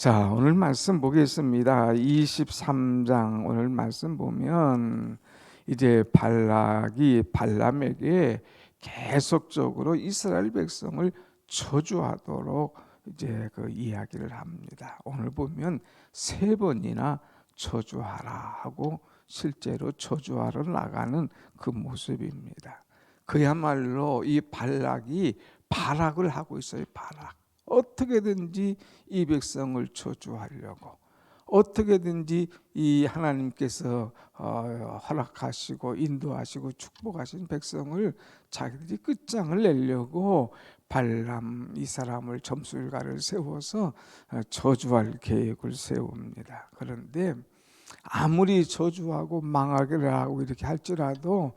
자, 오늘 말씀 보겠습니다. 23장 오늘 말씀 보면 이제 발락이 발람에게 계속적으로 이스라엘 백성을 저주하도록 이제 그 이야기를 합니다. 오늘 보면 3번이나 저주하라 하고 실제로 저주하러 나가는 그 모습입니다. 그야말로 이 발락이 발악을 하고 있어요. 발악. 어떻게든지 이 백성을 저주하려고, 어떻게든지 이 하나님께서 허락하시고 인도하시고 축복하신 백성을 자기들이 끝장을 내려고 발람 이 사람을 점술가를 세워서 저주할 계획을 세웁니다. 그런데 아무리 저주하고 망하기를 하고 이렇게 할지라도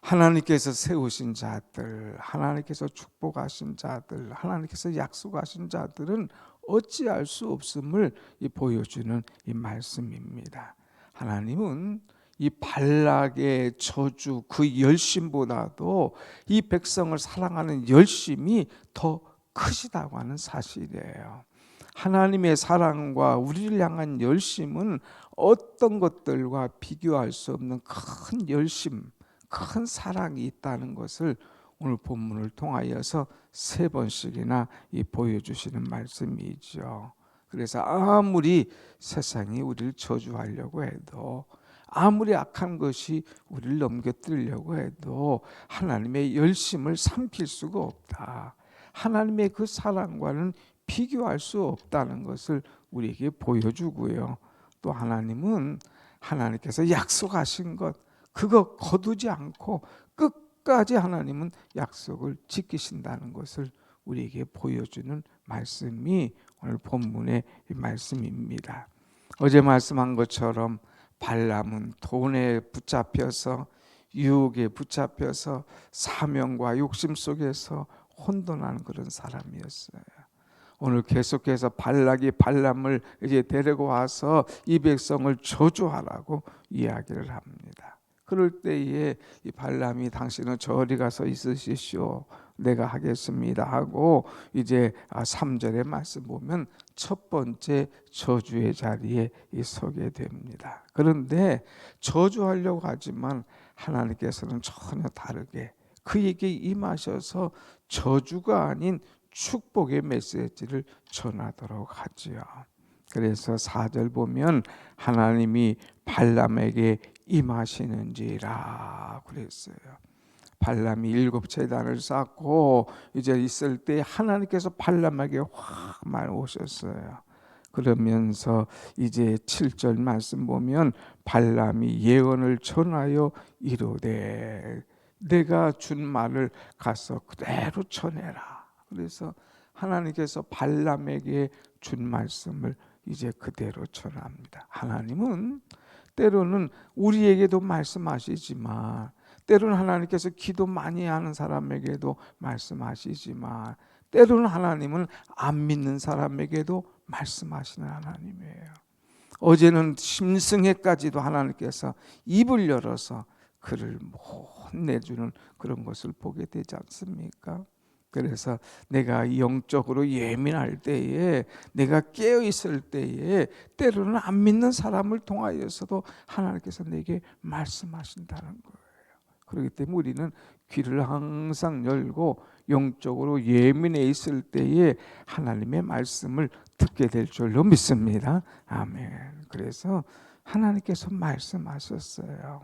하나님께서 세우신 자들, 하나님께서 축복하신 자들, 하나님께서 약속하신 자들은 어찌할 수 없음을 보여주는 이 말씀입니다. 하나님은 이 발락의 저주 그 열심보다도 이 백성을 사랑하는 열심이 더 크시다고 하는 사실이에요. 하나님의 사랑과 우리를 향한 열심은 어떤 것들과 비교할 수 없는 큰 열심, 큰 사랑이 있다는 것을 오늘 본문을 통하여서 3번씩이나 보여주시는 말씀이죠. 그래서 아무리 세상이 우리를 저주하려고 해도, 아무리 악한 것이 우리를 넘겨뜨리려고 해도 하나님의 열심을 삼킬 수가 없다. 하나님의 그 사랑과는 비교할 수 없다는 것을 우리에게 보여주고요. 또 하나님은 하나님께서 약속하신 것, 그거 거두지 않고 끝까지 하나님은 약속을 지키신다는 것을 우리에게 보여주는 말씀이 오늘 본문의 말씀입니다. 어제 말씀한 것처럼 발람은 돈에 붙잡혀서, 유혹에 붙잡혀서 사명과 욕심 속에서 혼돈하는 그런 사람이었어요. 오늘 계속해서 발락이 발람을 이제 데리고 와서 이 백성을 저주하라고 이야기를 합니다. 그럴 때에 이 발람이 당신은 저리 가서 있으시오, 내가 하겠습니다 하고 이제 3절의 말씀 보면 첫 번째 저주의 자리에 서게 됩니다. 그런데 저주하려고 하지만 하나님께서는 전혀 다르게 그에게 임하셔서 저주가 아닌 축복의 메시지를 전하도록 하지요. 그래서 4절 보면 하나님이 발람에게 임하시는지라 그랬어요. 발람이 7제단을 쌓고 이제 있을 때 하나님께서 발람에게 확 오셨어요. 그러면서 이제 7절 말씀 보면 발람이 예언을 전하여 이르되 내가 준 말을 가서 그대로 전해라. 그래서 하나님께서 발람에게 준 말씀을 이제 그대로 전합니다. 하나님은 때로는 우리에게도 말씀하시지만, 때로는 하나님께서 기도 많이 하는 사람에게도 말씀하시지만, 때로는 하나님은 안 믿는 사람에게도 말씀하시는 하나님이에요. 어제는 심승회까지도 하나님께서 입을 열어서 그를 혼내주는 그런 것을 보게 되지 않습니까? 그래서 내가 영적으로 예민할 때에, 내가 깨어 있을 때에 때로는 안 믿는 사람을 통하여서도 하나님께서 내게 말씀하신다는 거예요. 그렇기 때문에 우리는 귀를 항상 열고 영적으로 예민해 있을 때에 하나님의 말씀을 듣게 될 줄로 믿습니다. 아멘. 그래서 하나님께서 말씀하셨어요.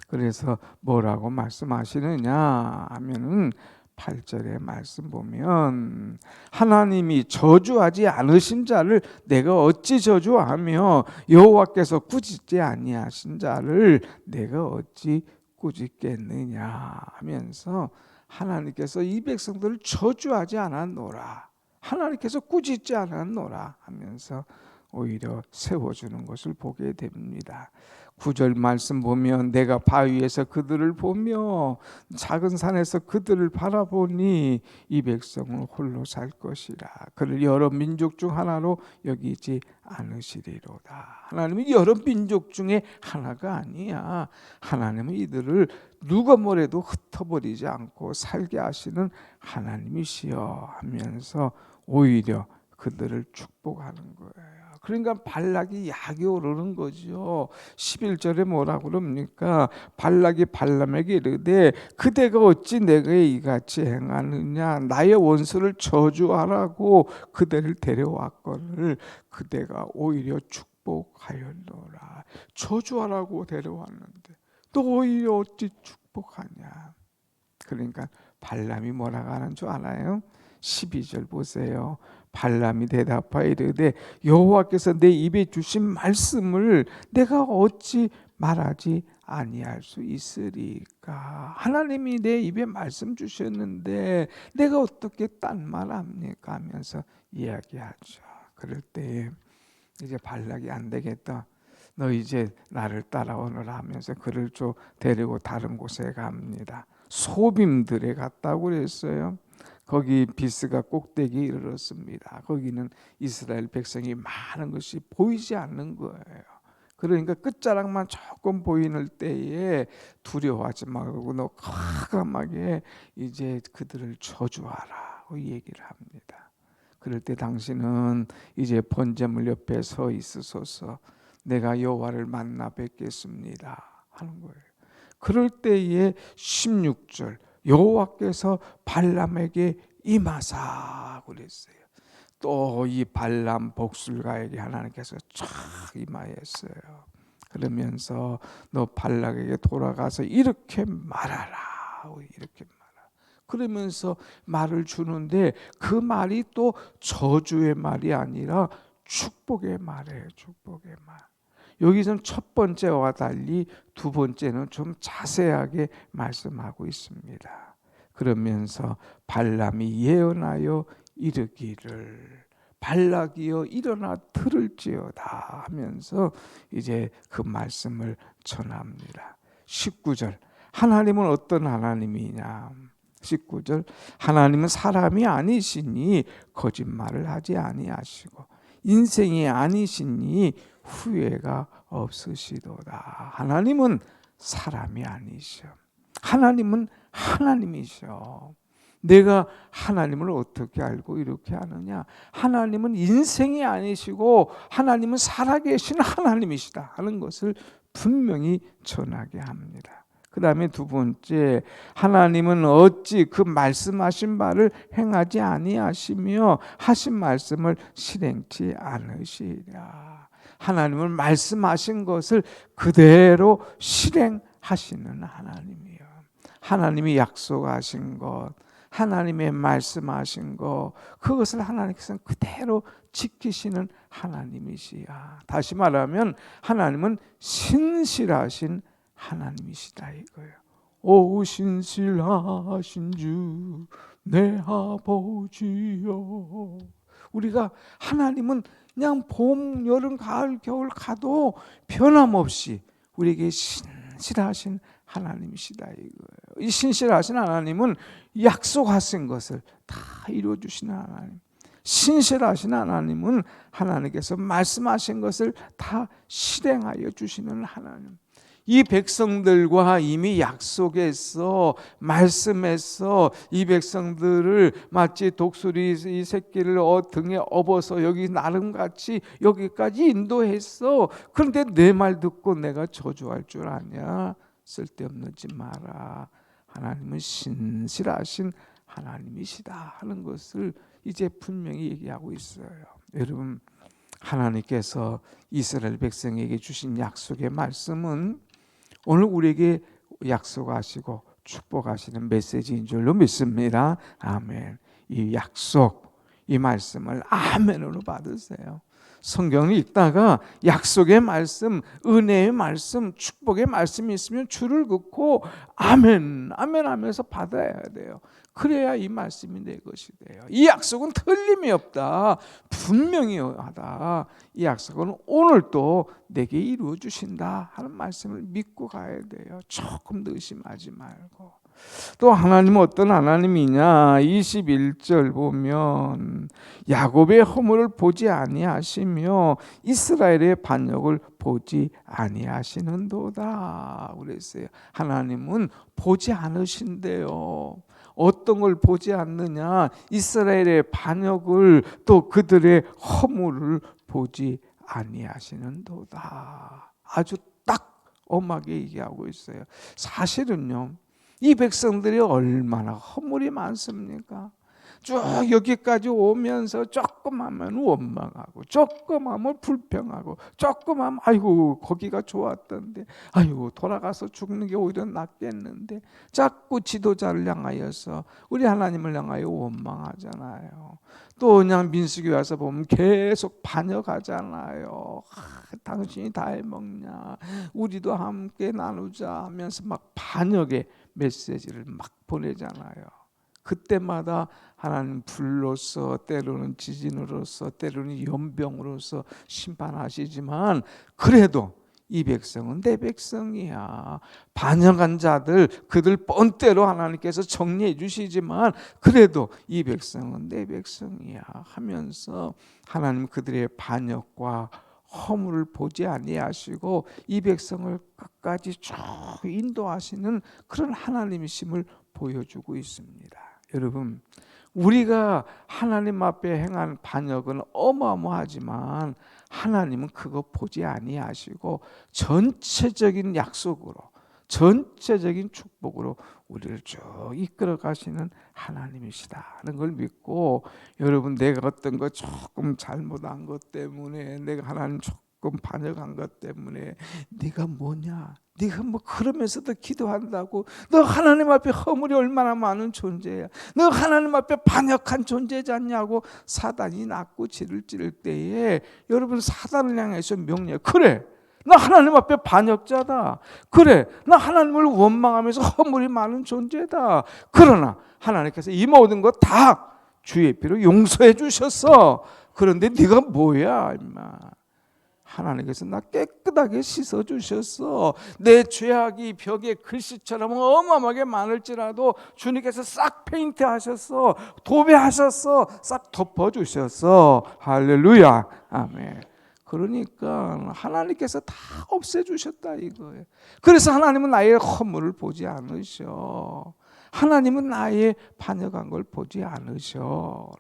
그래서 뭐라고 말씀하시느냐 하면은 8절의 말씀 보면 하나님이 저주하지 않으신 자를 내가 어찌 저주하며 여호와께서 꾸짖지 아니하신 자를 내가 어찌 꾸짖겠느냐 하면서 하나님께서 이 백성들을 저주하지 않았노라, 하나님께서 꾸짖지 않았노라 하면서 오히려 세워주는 것을 보게 됩니다. 9절 말씀 보면 내가 바위에서 그들을 보며 작은 산에서 그들을 바라보니 이 백성은 홀로 살 것이라 그를 여러 민족 중 하나로 여기지 않으시리로다. 하나님은 여러 민족 중에 하나가 아니야. 하나님은 이들을 누가 뭐래도 흩어버리지 않고 살게 하시는 하나님이시여 하면서 오히려 그들을 축복하는 거예요. 그러니까 발락이 약이 오르는 거죠. 11절에 뭐라고 그럽니까? 발락이 발람에게 이르되 그대가 어찌 내게 이같이 행하느냐? 나의 원수를 저주하라고 그대를 데려왔거늘 그대가 오히려 축복하였노라. 저주하라고 데려왔는데 또 오히려 어찌 축복하냐? 그러니까 발람이 뭐라고 하는 줄 알아요? 12절 보세요. 발람이 대답하여 이르되 여호와께서 내 입에 주신 말씀을 내가 어찌 말하지 아니할 수 있으리까? 하나님이 내 입에 말씀 주셨는데 내가 어떻게 딴 말 합니까? 하면서 이야기하죠. 그럴 때 이제 발락이 안 되겠다. 너 이제 나를 따라오너라 하면서 그를 좀 데리고 다른 곳에 갑니다. 소빔들에 갔다고 그랬어요. 거기 비스가 꼭대기에 이르렀습니다. 거기는 이스라엘 백성이 많은 것이 보이지 않는 거예요. 그러니까 끝자락만 조금 보이는 때에 두려워하지 말고 너 과감하게 이제 그들을 저주하라고 얘기를 합니다. 그럴 때 당신은 이제 번제물 옆에 서 있으소서 내가 여호와를 만나 뵙겠습니다 하는 거예요. 그럴 때에 16절 여호와께서 발람에게 임하사 그랬어요. 또 이 발람 복술가에게 하나님께서 쫙 임하였어요. 그러면서 너 발락에게 돌아가서 이렇게 말하라. 이렇게 말하라. 그러면서 말을 주는데 그 말이 또 저주의 말이 아니라 축복의 말이에요. 축복의 말. 여기서는 첫 번째와 달리 두 번째는 좀 자세하게 말씀하고 있습니다. 그러면서 발람이 예언하여 이르기를 발락이여 일어나 들을지어다 하면서 이제 그 말씀을 전합니다. 19절 하나님은 어떤 하나님이냐? 19절 하나님은 사람이 아니시니 거짓말을 하지 아니하시고 인생이 아니시니 후회가 없으시도다. 하나님은 사람이 아니셔. 하나님은 하나님이셔. 내가 하나님을 어떻게 알고 이렇게 아느냐? 하나님은 인생이 아니시고 하나님은 살아계신 하나님이시다 하는 것을 분명히 전하게 합니다. 그 다음에 두 번째 하나님은 어찌 그 말씀하신 바를 행하지 아니하시며 하신 말씀을 실행치 않으시랴. 하나님은 말씀하신 것을 그대로 실행하시는 하나님이에요. 하나님이 약속하신 것, 하나님의 말씀하신 것, 그것을 하나님께서는 그대로 지키시는 하나님이시야. 다시 말하면 하나님은 신실하신 하나님이시다 이거예요. 오 신실하신 주 내 아버지여. 우리가 하나님은 그냥 봄, 여름, 가을, 겨울 가도 변함없이 우리에게 신실하신 하나님이시다 이거예요. 이 신실하신 하나님은 약속하신 것을 다 이루어주시는 하나님. 신실하신 하나님은 하나님께서 말씀하신 것을 다 실행하여 주시는 하나님. 이 백성들과 이미 약속해서 말씀해서 이 백성들을 마치 독수리 이 새끼를 등에 업어서 여기 나름같이 여기까지 인도했어. 그런데 내 말 듣고 내가 저주할 줄 아냐? 쓸데없는 짓 마라. 하나님은 신실하신 하나님이시다 하는 것을 이제 분명히 얘기하고 있어요. 여러분, 하나님께서 이스라엘 백성에게 주신 약속의 말씀은 오늘 우리에게 약속하시고 축복하시는 메시지인 줄로 믿습니다. 아멘. 이 약속, 이 말씀을 아멘으로 받으세요. 성경을 읽다가 약속의 말씀, 은혜의 말씀, 축복의 말씀이 있으면 줄을 긋고 아멘, 아멘 하면서 받아야 돼요. 그래야 이 말씀이 내 것이 돼요. 이 약속은 틀림이 없다. 분명히 하다. 이 약속은 오늘 또 내게 이루어 주신다 하는 말씀을 믿고 가야 돼요. 조금도 의심하지 말고. 또 하나님은 어떤 하나님이냐? 21절 보면 야곱의 허물을 보지 아니하시며 이스라엘의 반역을 보지 아니하시는도다 그랬어요. 하나님은 보지 않으신대요. 어떤 걸 보지 않느냐? 이스라엘의 반역을 또 그들의 허물을 보지 아니하시는도다. 아주 딱 엄하게 얘기하고 있어요. 사실은요, 이 백성들이 얼마나 허물이 많습니까? 쭉 여기까지 오면서 조금 하면 원망하고, 조금 하면 불평하고, 조금 하면 아이고 거기가 좋았던데, 아이고 돌아가서 죽는 게 오히려 낫겠는데, 자꾸 지도자를 향하여서, 우리 하나님을 향하여 원망하잖아요. 또 그냥 민수기 와서 보면 계속 반역하잖아요. 당신이 다 해먹냐, 우리도 함께 나누자 하면서 막 반역의 메시지를 막 보내잖아요. 그때마다 하나님 불로서, 때로는 지진으로서, 때로는 연병으로서 심판하시지만, 그래도 이 백성은 내 백성이야. 반역한 자들, 그들 뻔때로 하나님께서 정리해 주시지만, 그래도 이 백성은 내 백성이야 하면서 하나님 그들의 반역과 허물을 보지 아니하시고 이 백성을 끝까지 쭉 인도하시는 그런 하나님이심을 보여주고 있습니다. 여러분, 우리가 하나님 앞에 행한 반역은 어마어마하지만 하나님은 그거 보지 아니하시고 전체적인 약속으로, 전체적인 축복으로 우리를 쭉 이끌어 가시는 하나님이시다는 걸 믿고, 여러분, 내가 어떤 거 조금 잘못한 것 때문에, 내가 하나님 조금 반역한 것 때문에 네가 뭐냐, 네가 뭐 그러면서도 기도한다고, 너 하나님 앞에 허물이 얼마나 많은 존재야, 너 하나님 앞에 반역한 존재잖냐고 사단이 낙구지를 찌를 때에, 여러분, 사단을 향해서 명령, 그래 나 하나님 앞에 반역자다, 그래 나 하나님을 원망하면서 허물이 많은 존재다, 그러나 하나님께서 이 모든 것 다 주의 피로 용서해 주셨어. 그런데 네가 뭐야 임마, 하나님께서 나 깨끗하게 씻어주셨어. 내 죄악이 벽에 글씨처럼 어마어마하게 많을지라도 주님께서 싹 페인트 하셨어, 도배하셨어, 싹 덮어주셨어. 할렐루야, 아멘. 그러니까 하나님께서 다 없애주셨다 이거예요. 그래서 하나님은 나의 허물을 보지 않으셔. 하나님은 나의 반역한 걸 보지 않으셔.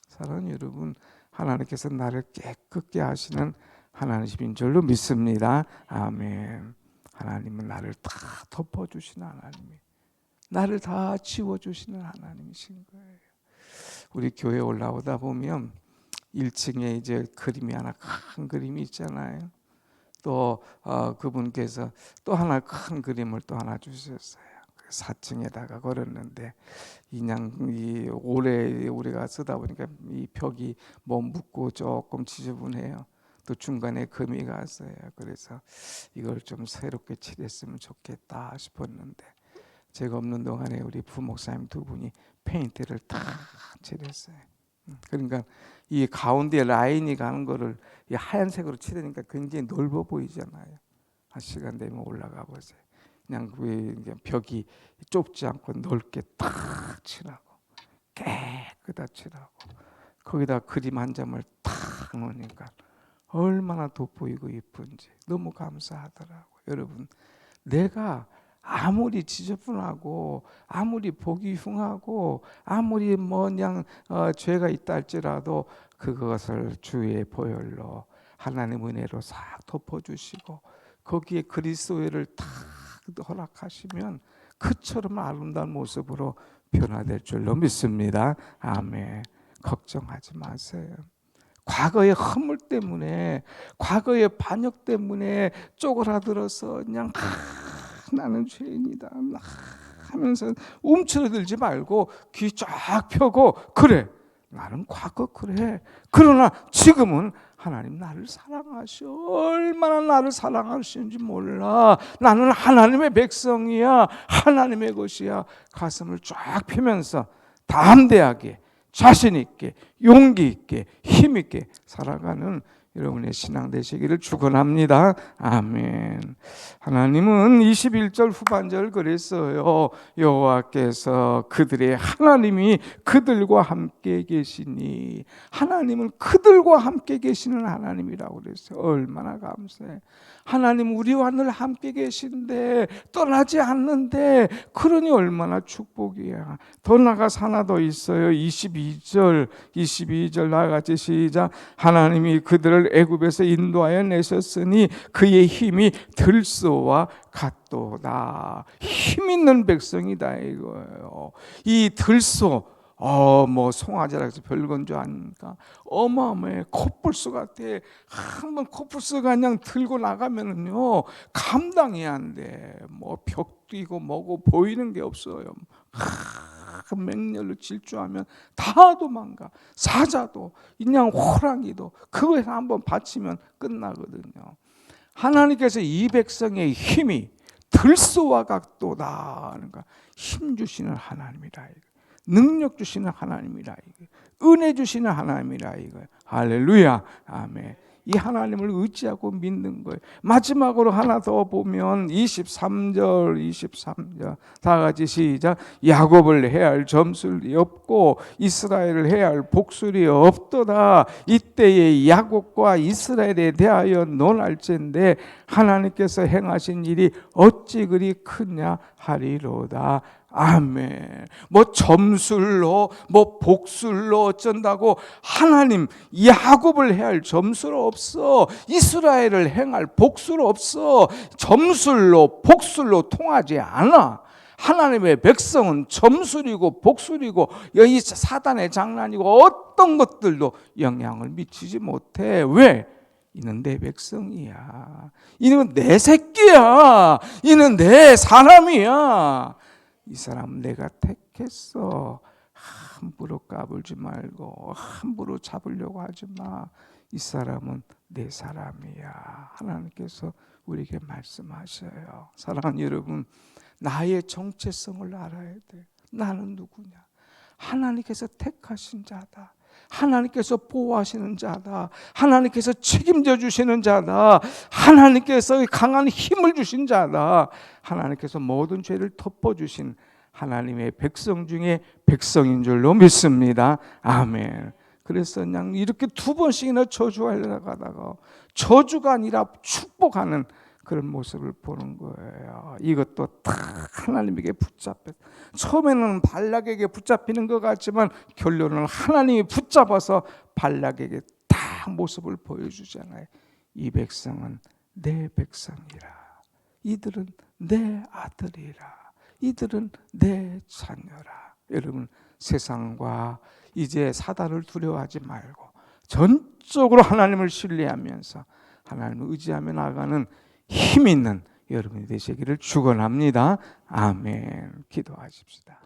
사랑하는 여러분, 하나님께서 나를 깨끗게 하시는 하나님인 줄로 믿습니다. 아멘. 하나님은 나를 다 덮어주시는 하나님이, 나를 다 지워주시는 하나님이신 거예요. 우리 교회 올라오다 보면 1층에 이제 그림이 하나, 큰 그림이 있잖아요. 또 그분께서 또 하나 큰 그림을 또 하나 주셨어요. 4층에다가 걸었는데, 그냥 이 오래 우리가 쓰다 보니까 이 벽이 뭐 묻고 조금 지저분해요. 또 중간에 금이 갔어요. 그래서 이걸 좀 새롭게 칠했으면 좋겠다 싶었는데, 제가 없는 동안에 우리 부목사님 두 분이 페인트를 다 칠했어요. 그러니까 이 가운데 라인이 가는 거를 이 하얀색으로 칠하니까 굉장히 넓어 보이잖아요. 한 시간 되면 올라가 보세요. 그냥 벽이 좁지 않고 넓게 탁 칠하고, 깨끗하게 칠하고, 거기다 그림 한 점을 탁 놓으니까 얼마나 돋보이고 예쁜지 너무 감사하더라고요. 여러분, 내가 아무리 지저분하고, 아무리 보기 흉하고, 아무리 그냥 죄가 있다 할지라도 그것을 주의 보혈로, 하나님 은혜로 싹 덮어주시고, 거기에 그리스도를 탁 허락하시면 그처럼 아름다운 모습으로 변화될 줄로 믿습니다. 아멘. 걱정하지 마세요. 과거의 허물 때문에, 과거의 반역 때문에 쪼그라들어서 그냥 나는 죄인이다 하면서 움츠러들지 말고 귀 쫙 펴고, 그래 나는 과거 그래, 그러나 지금은 하나님 나를 사랑하셔. 얼마나 나를 사랑하시는지 몰라. 나는 하나님의 백성이야, 하나님의 것이야. 가슴을 쫙 펴면서 담대하게, 자신 있게, 용기 있게, 힘 있게 살아가는 여러분의 신앙 되시기를 축원합니다. 아멘. 하나님은 21절 후반절 그랬어요. 여호와께서 그들의 하나님이 그들과 함께 계시니, 하나님은 그들과 함께 계시는 하나님이라고 그랬어요. 얼마나 감사해. 하나님 우리와 늘 함께 계신데 떠나지 않는데 그러니 얼마나 축복이야. 더 나아가서 하나 더 있어요. 22절 나같이 시작. 하나님이 그들을 애굽에서 인도하여 내셨으니 그의 힘이 들소와 같도다. 힘 있는 백성이다 이거예요. 이 들소 뭐 송아지라 해서 별건 줄 아닙니까? 어마어마해. 코뿔소 같아. 한번 코뿔소가 그냥 들고 나가면은요 감당이 안 돼. 뭐 벽도 뭐고 보이는 게 없어요. 맹렬로 질주하면 다 도망가. 사자도 그냥 호랑이도 그거에서 한번 받치면 끝나거든요. 하나님께서 이 백성의 힘이 들소와 같도다. 그러니까 힘 주시는 하나님이다. 능력 주시는 하나님이라 이거. 은혜 주시는 하나님이라 이거. 할렐루야. 아멘. 이 하나님을 의지하고 믿는 거예요. 마지막으로 하나 더 보면 23절 다 같이 시작. 야곱을 해할 점술이 없고 이스라엘을 해할 복술이 없도다. 이때에 야곱과 이스라엘에 대하여 논할진대 하나님께서 행하신 일이 어찌 그리 크냐 하리로다. 아멘. 뭐 점술로 뭐 복술로 어쩐다고 하나님 야곱을 해할 점술 없어. 이스라엘을 행할 복술 없어. 점술로 복술로 통하지 않아. 하나님의 백성은 점술이고 복술이고 이 사단의 장난이고 어떤 것들도 영향을 미치지 못해. 왜? 이는 내 백성이야. 이는 내 새끼야. 이는 내 사람이야. 이 사람 내가 택했어. 함부로 까불지 말고 함부로 잡으려고 하지 마. 이 사람은 내 사람이야. 하나님께서 우리에게 말씀하셔요. 사랑하는 여러분, 나의 정체성을 알아야 돼. 나는 누구냐? 하나님께서 택하신 자다. 하나님께서 보호하시는 자다. 하나님께서 책임져 주시는 자다. 하나님께서 강한 힘을 주신 자다. 하나님께서 모든 죄를 덮어주신 하나님의 백성 중에 백성인 줄로 믿습니다. 아멘. 그래서 그냥 이렇게 2번씩이나 저주하려고 하다가 저주가 아니라 축복하는 그런 모습을 보는 거예요. 이것도 다 하나님에게 붙잡혀. 처음에는 발락에게 붙잡히는 것 같지만 결론은 하나님이 붙잡아서 발락에게 다 모습을 보여주잖아요. 이 백성은 내 백성이라. 이들은 내 아들이라. 이들은 내 자녀라. 여러분, 세상과 이제 사단을 두려워하지 말고 전적으로 하나님을 신뢰하면서 하나님을 의지하며 나가는 힘 있는 여러분이 되시기를 축원합니다. 아멘. 기도하십시다.